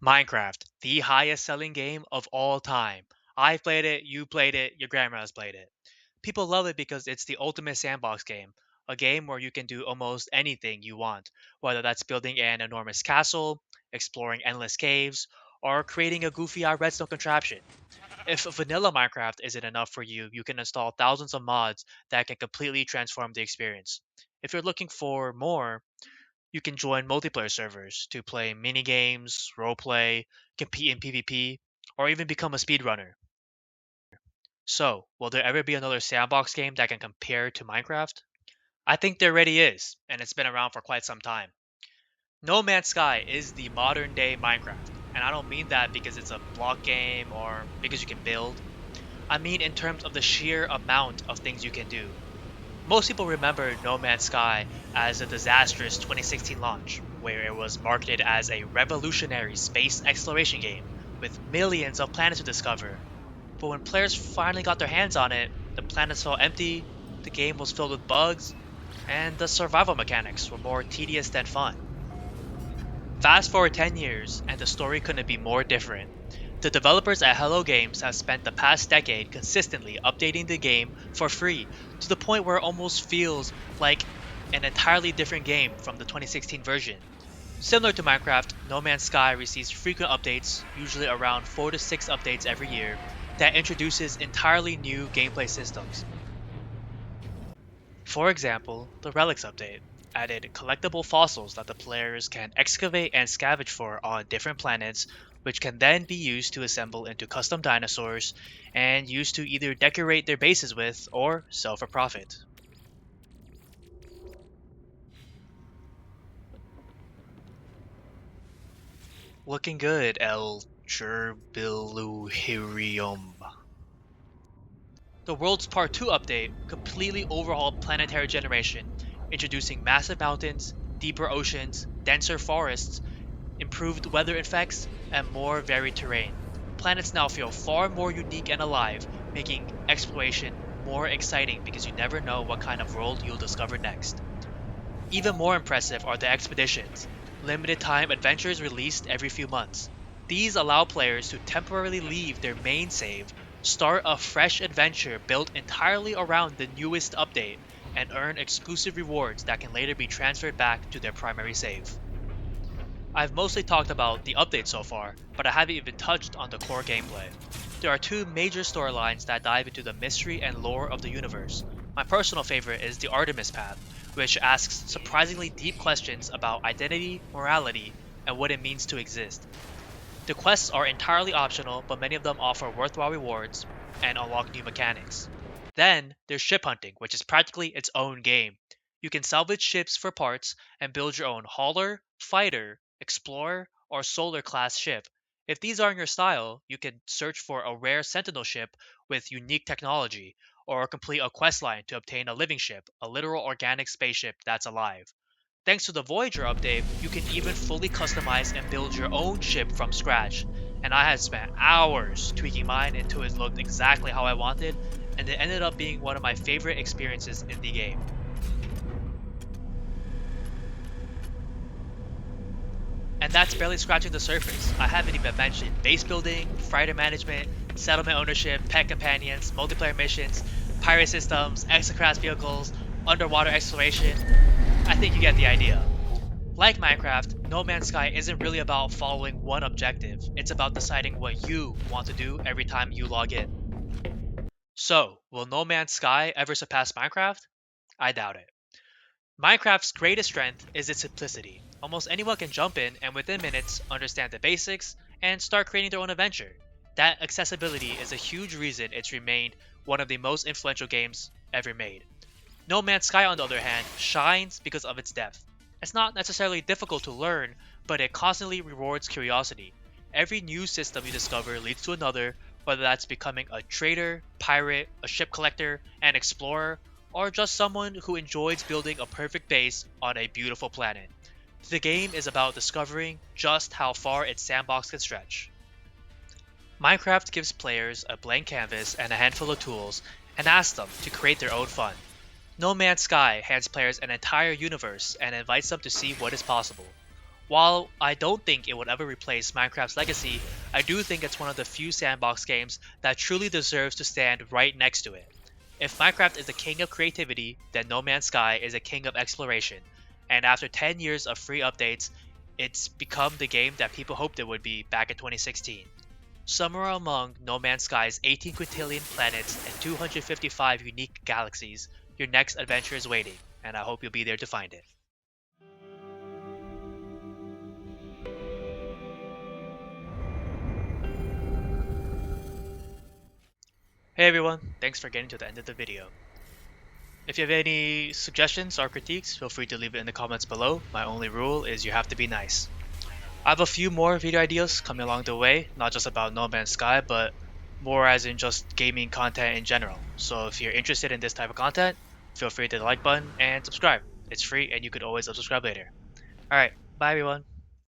Minecraft, the highest selling game of all time. I've played it, you played it, your grandma has played it. People love it because it's the ultimate sandbox game, a game where you can do almost anything you want, whether that's building an enormous castle, exploring endless caves, or creating a goofy redstone contraption. If vanilla Minecraft isn't enough for you, you can install thousands of mods that can completely transform the experience. If you're looking for more, you can join multiplayer servers to play mini games, roleplay, compete in PvP, or even become a speedrunner. So, will there ever be another sandbox game that can compare to Minecraft? I think there already is, and it's been around for quite some time. No Man's Sky is the modern day Minecraft, and I don't mean that because it's a block game or because you can build. I mean in terms of the sheer amount of things you can do. Most people remember No Man's Sky as a disastrous 2016 launch, where it was marketed as a revolutionary space exploration game with millions of planets to discover. But when players finally got their hands on it, the planets felt empty, the game was filled with bugs, and the survival mechanics were more tedious than fun. Fast forward 10 years, and the story couldn't be more different. The developers at Hello Games have spent the past decade consistently updating the game for free to the point where it almost feels like an entirely different game from the 2016 version. Similar to Minecraft, No Man's Sky receives frequent updates, usually around 4 to 6 updates every year, that introduces entirely new gameplay systems. For example, the Relics update added collectible fossils that the players can excavate and scavenge for on different planets, which can then be used to assemble into custom dinosaurs and used to either decorate their bases with or sell for profit. Looking good, El Gerbiluhirium. The World's Part 2 update completely overhauled planetary generation, introducing massive mountains, deeper oceans, denser forests, improved weather effects, and more varied terrain. Planets now feel far more unique and alive, making exploration more exciting because you never know what kind of world you'll discover next. Even more impressive are the expeditions, limited time adventures released every few months. These allow players to temporarily leave their main save, start a fresh adventure built entirely around the newest update, and earn exclusive rewards that can later be transferred back to their primary save. I've mostly talked about the update so far, but I haven't even touched on the core gameplay. There are two major storylines that dive into the mystery and lore of the universe. My personal favorite is the Artemis Path, which asks surprisingly deep questions about identity, morality, and what it means to exist. The quests are entirely optional, but many of them offer worthwhile rewards and unlock new mechanics. Then there's ship hunting, which is practically its own game. You can salvage ships for parts and build your own hauler, fighter, explorer, or solar class ship. If these aren't your style, you can search for a rare Sentinel ship with unique technology, or complete a quest line to obtain a living ship, a literal organic spaceship that's alive. Thanks to the Voyager update, you can even fully customize and build your own ship from scratch. And I had spent hours tweaking mine until it looked exactly how I wanted, and it ended up being one of my favorite experiences in the game. And that's barely scratching the surface. I haven't even mentioned base building, fighter management, settlement ownership, pet companions, multiplayer missions, pirate systems, exocraft vehicles, underwater exploration. I think you get the idea. Like Minecraft, No Man's Sky isn't really about following one objective, it's about deciding what you want to do every time you log in. So, will No Man's Sky ever surpass Minecraft? I doubt it. Minecraft's greatest strength is its simplicity. Almost anyone can jump in and within minutes understand the basics and start creating their own adventure. That accessibility is a huge reason it's remained one of the most influential games ever made. No Man's Sky, on the other hand, shines because of its depth. It's not necessarily difficult to learn, but it constantly rewards curiosity. Every new system you discover leads to another, whether that's becoming a trader, pirate, a ship collector, an explorer, or just someone who enjoys building a perfect base on a beautiful planet. The game is about discovering just how far its sandbox can stretch. Minecraft gives players a blank canvas and a handful of tools and asks them to create their own fun. No Man's Sky hands players an entire universe and invites them to see what is possible. While I don't think it would ever replace Minecraft's legacy, I do think it's one of the few sandbox games that truly deserves to stand right next to it. If Minecraft is the king of creativity, then No Man's Sky is a king of exploration, and after 10 years of free updates, it's become the game that people hoped it would be back in 2016. Somewhere among No Man's Sky's 18 quintillion planets and 255 unique galaxies, your next adventure is waiting, and I hope you'll be there to find it. Hey everyone, thanks for getting to the end of the video. If you have any suggestions or critiques, feel free to leave it in the comments below. My only rule is you have to be nice. I have a few more video ideas coming along the way, not just about No Man's Sky, but more as in just gaming content in general. So if you're interested in this type of content, feel free to hit the like button and subscribe. It's free and you could always unsubscribe later. Alright, bye everyone.